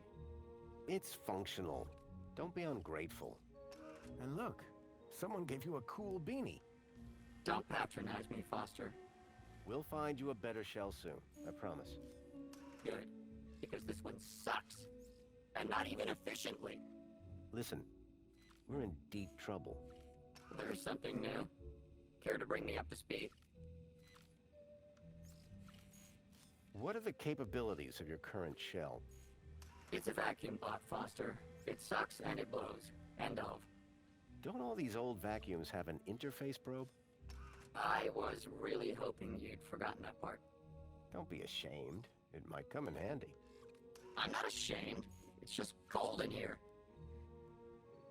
It's functional. Don't be ungrateful. And look, someone gave you a cool beanie. Don't patronize me, Foster. We'll find you a better shell soon, I promise. Good, because this one sucks. And not even efficiently. Listen, we're in deep trouble. There's something new. Care to bring me up to speed? What are the capabilities of your current shell? It's a vacuum bot, Foster. It sucks and it blows. End of. Don't all these old vacuums have an interface probe? I was really hoping you'd forgotten that part. Don't be ashamed. It might come in handy. I'm not ashamed. It's just cold in here.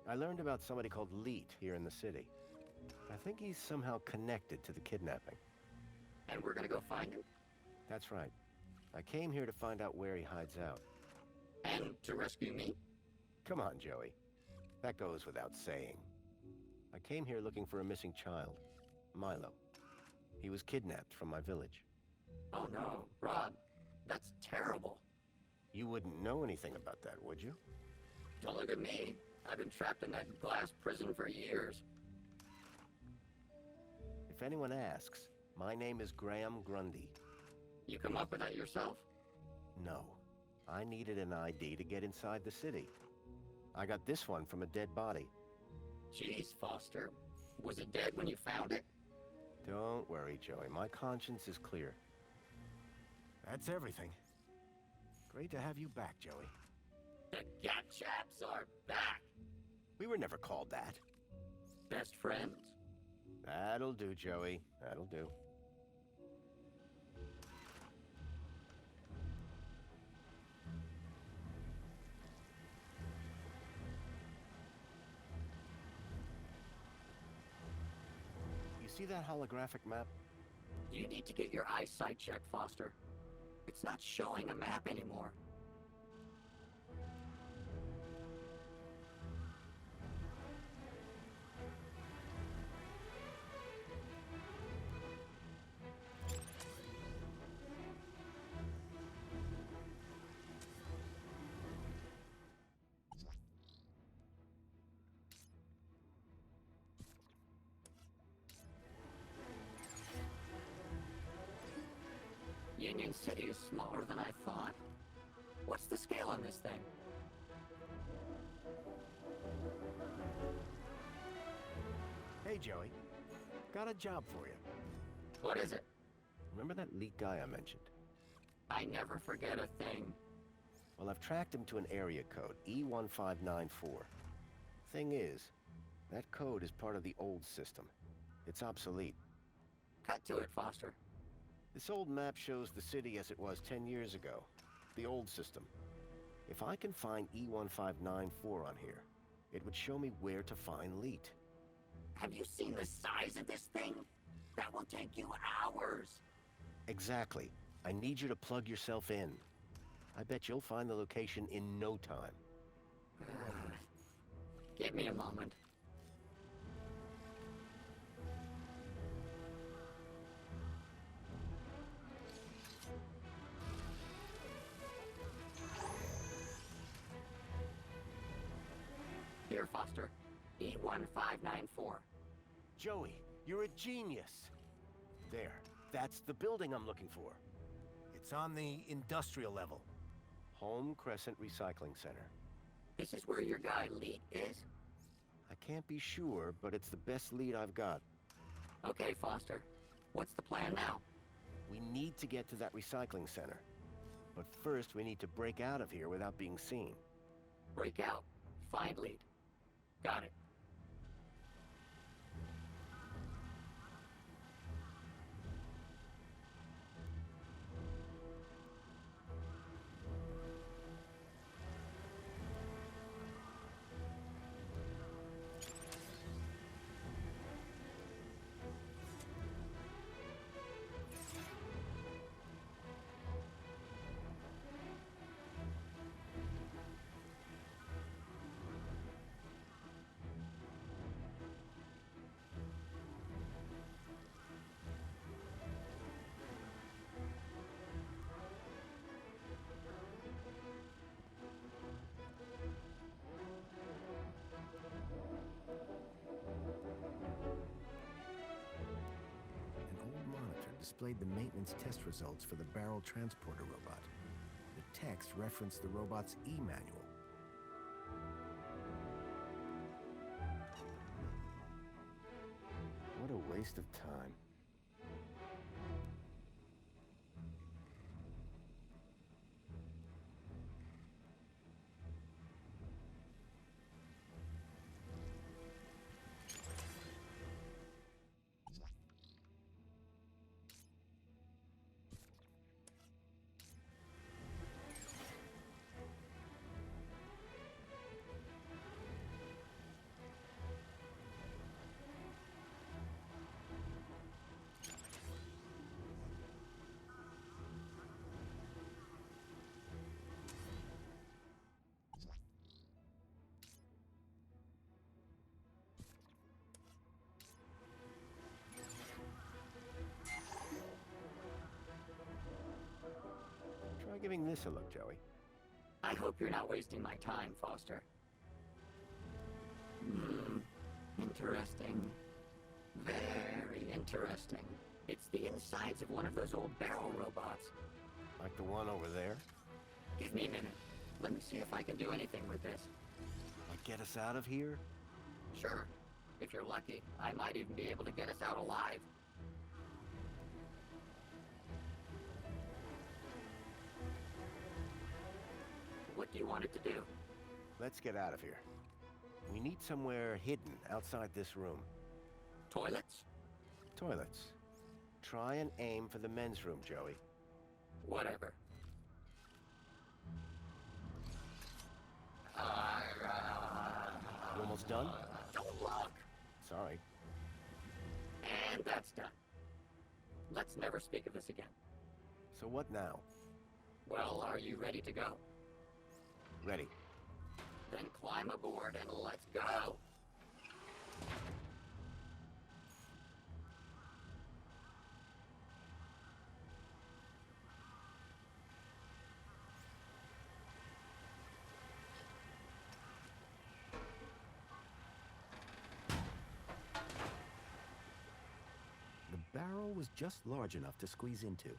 I learned about somebody called Leet here in the city. I think he's somehow connected to the kidnapping. And we're gonna go find him? That's right. I came here to find out where he hides out. And to rescue me? Come on, Joey. That goes without saying. I came here looking for a missing child, Milo. He was kidnapped from my village. Oh no, Rod. That's terrible. You wouldn't know anything about that, would you? Don't look at me. I've been trapped in that glass prison for years. If anyone asks, my name is Graham Grundy. You come up with that yourself? No. I needed an ID to get inside the city. I got this one from a dead body. Jeez, Foster. Was it dead when you found it? Don't worry, Joey. My conscience is clear. That's everything. Great to have you back, Joey. The Gat Chaps are back! We were never called that. Best friends? That'll do, Joey. That'll do. You see that holographic map? You need to get your eyesight checked, Foster. It's not showing a map anymore. Union City is smaller than I thought. What's the scale on this thing? Hey, Joey. Got a job for you. What is it? Remember that leak guy I mentioned? I never forget a thing. Well, I've tracked him to an area code, E1594. Thing is, that code is part of the old system. It's obsolete. Cut to it, Foster. This old map shows the city as it was 10 years ago. The old system. If I can find E1594 on here, it would show me where to find Leet. Have you seen the size of this thing? That will take you hours. Exactly. I need you to plug yourself in. I bet you'll find the location in no time. Give me a moment. Here, Foster. E1594. Joey, you're a genius. There. That's the building I'm looking for. It's on the industrial level. Home Crescent Recycling Center. This is where your guy Leet is? I can't be sure, but it's the best lead I've got. Okay, Foster. What's the plan now? We need to get to that recycling center. But first, we need to break out of here without being seen. Break out. Find lead. Got it. Displayed the maintenance test results for the barrel transporter robot. The text referenced the robot's e-manual. What a waste of time. Try giving this a look, Joey. I hope you're not wasting my time, Foster. Interesting. Very interesting. It's the insides of one of those old barrel robots. Like the one over there? Give me a minute. Let me see if I can do anything with this. Like get us out of here? Sure. If you're lucky, I might even be able to get us out alive. What do you want it to do? Let's get out of here. We need somewhere hidden outside this room. Toilets? Toilets. Try and aim for the men's room, Joey. Whatever. You almost done? Don't look. Sorry. And that's done. Let's never speak of this again. So what now? Well, are you ready to go? Ready. Then climb aboard and let's go. The barrel was just large enough to squeeze into.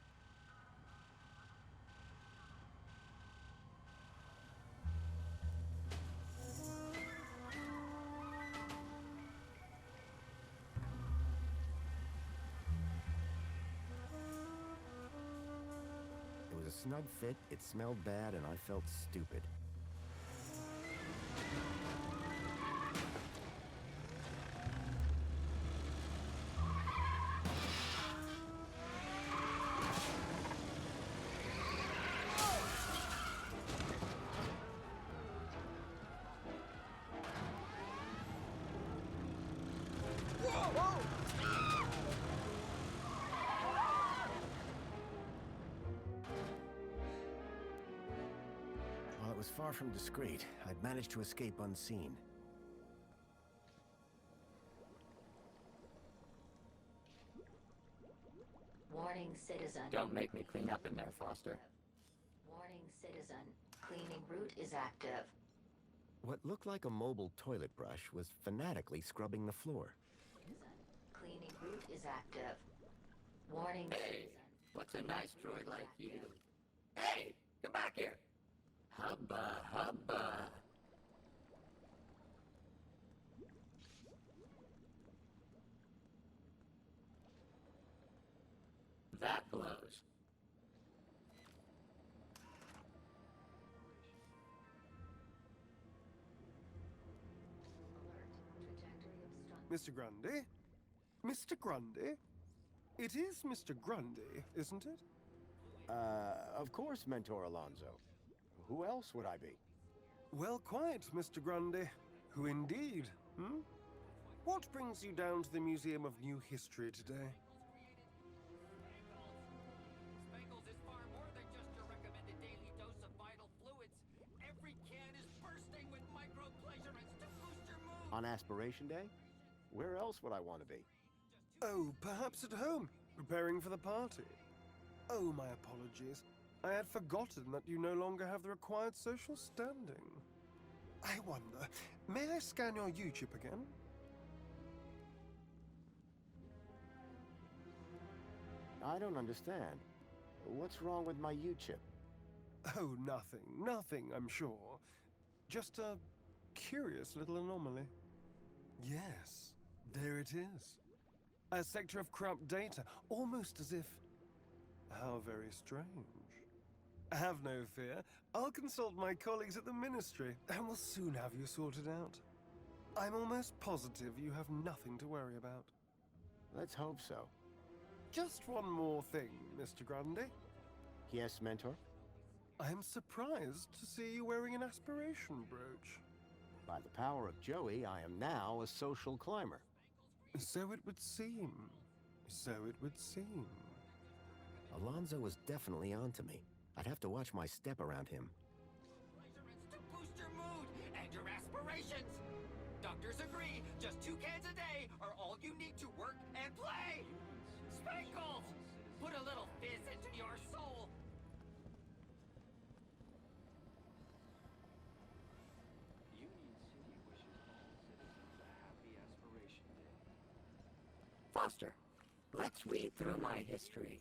It was a snug fit, it smelled bad, and I felt stupid. While it was far from discreet, I'd managed to escape unseen. Warning, citizen. Don't make me clean up in there, Foster. Warning, citizen. Cleaning route is active. What looked like a mobile toilet brush was fanatically scrubbing the floor. Citizen. Cleaning route is active. Warning, Hey, citizen. what's a nice droid like you? Hey, come back here. Hubba, hubba. that blows. Mr. Grundy? Mr. Grundy? It is Mr. Grundy, isn't it? Of course, Mentor Alonso. Who else would I be? Well, quite, Mr. Grundy. Who indeed, hmm? What brings you down to the Museum of New History today? Spankles is far more than just your recommended daily dose of vital fluids. Every can is bursting with micro-pleasurements to boost your mood. On Aspiration Day? Where else would I want to be? Oh, perhaps at home, preparing for the party. Oh, my apologies. I had forgotten that you no longer have the required social standing. I wonder, may I scan your U-chip again? I don't understand. What's wrong with my U-chip? Oh, nothing, I'm sure. Just a curious little anomaly. Yes, there it is. A sector of corrupt data, almost as if... How very strange. Have no fear. I'll consult my colleagues at the Ministry, and we'll soon have you sorted out. I'm almost positive you have nothing to worry about. Let's hope so. Just one more thing, Mr. Grundy. Yes, Mentor? I'm surprised to see you wearing an aspiration brooch. By the power of Joey, I am now a social climber. So it would seem. So it would seem. Alonso was definitely onto me. I'd have to watch my step around him. To boost your mood and your aspirations. Doctors agree, just 2 cans a day are all you need to work and play. Spankles! Put a little fizz into your soul. Union City wishes all citizens a happy Aspiration Day. Foster, let's read through my history.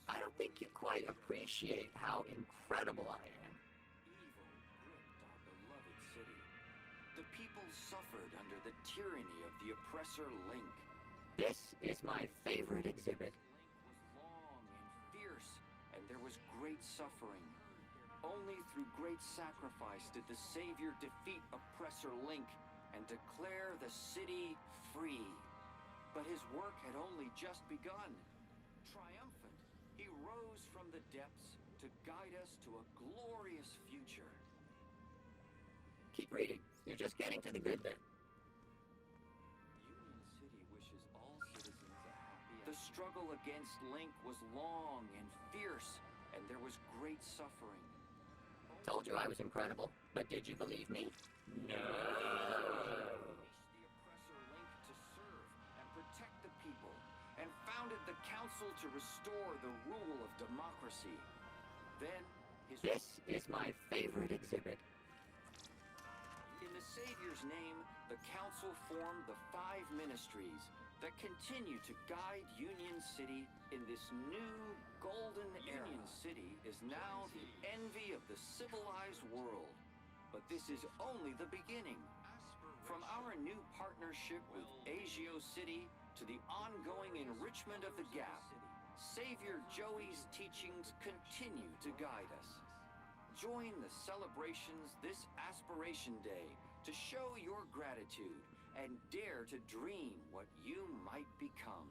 I don't think you quite appreciate how incredible I am. Evil gripped our beloved city. The people suffered under the tyranny of the oppressor Link. This is my favorite exhibit. Link was long and fierce, and there was great suffering. Only through great sacrifice did the Savior defeat oppressor Link and declare the city free. But his work had only just begun. Triumphant, he rose from the depths to guide us to a glorious future. Keep reading. You're just getting to the good bit. Union City wishes all citizens a happy... The struggle against Link was long and fierce, and there was great suffering. Told you I was incredible, but did you believe me? No! The oppressor Link to serve and protect the people, and founded the Council to restore the rule of democracy. Then, This is my favorite exhibit. In the Savior's name, the Council formed the 5 ministries that continue to guide Union City in this new golden era. Union City is now the envy of the civilized world, but this is only the beginning. From our new partnership with Agio City to the ongoing enrichment of the Gap, Savior Joey's teachings continue to guide us. Join the celebrations this Aspiration Day to show your gratitude and dare to dream what you might become.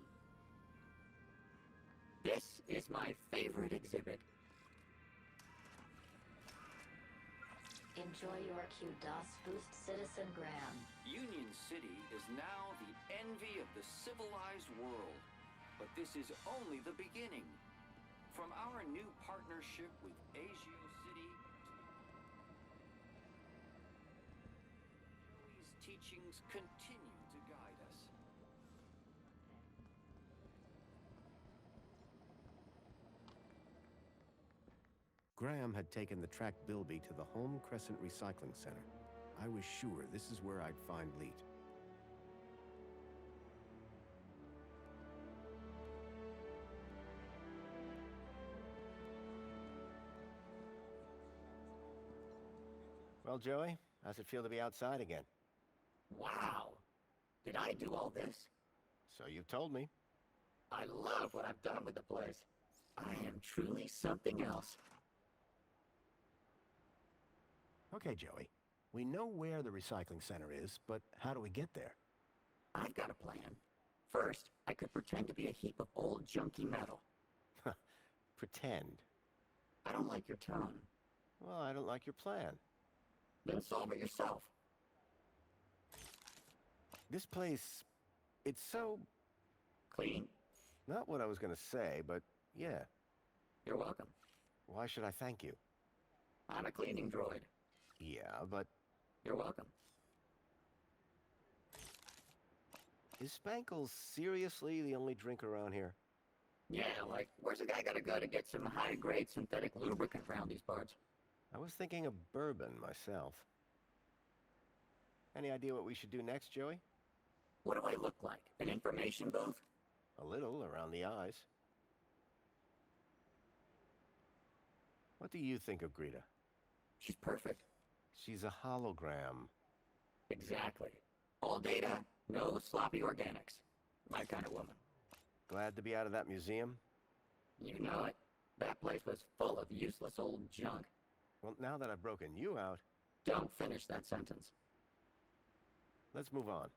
This is my favorite exhibit. Enjoy your QDOS boost, Citizen Graham. Union City is now the envy of the civilized world, but this is only the beginning. From our new partnership with Agio City Joey's teachings continue to guide us. Graham had taken the track Bilby to the Home Crescent Recycling Center. I was sure this is where I'd find Leet. Well, Joey, how's it feel to be outside again? Wow! Did I do all this? So you've told me. I love what I've done with the place. I am truly something else. Okay, Joey. We know where the recycling center is, but how do we get there? I've got a plan. First, I could pretend to be a heap of old junky metal. Pretend. I don't like your tone. Well, I don't like your plan. Then solve it yourself. This place, it's so... Clean? Not what I was gonna say, but yeah. You're welcome. Why should I thank you? I'm a cleaning droid. Yeah, but... You're welcome. Is Spankles seriously the only drink around here? Yeah, like, where's a guy gotta go to get some high-grade synthetic lubricant around these parts? I was thinking of bourbon myself. Any idea what we should do next, Joey? What do I look like? An information booth? A little, around the eyes. What do you think of Greta? She's perfect. She's a hologram. Exactly. All data, no sloppy organics. My kind of woman. Glad to be out of that museum? You know it. That place was full of useless old junk. Well, now that I've broken you out... Don't finish that sentence. Let's move on.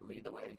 Lead the way.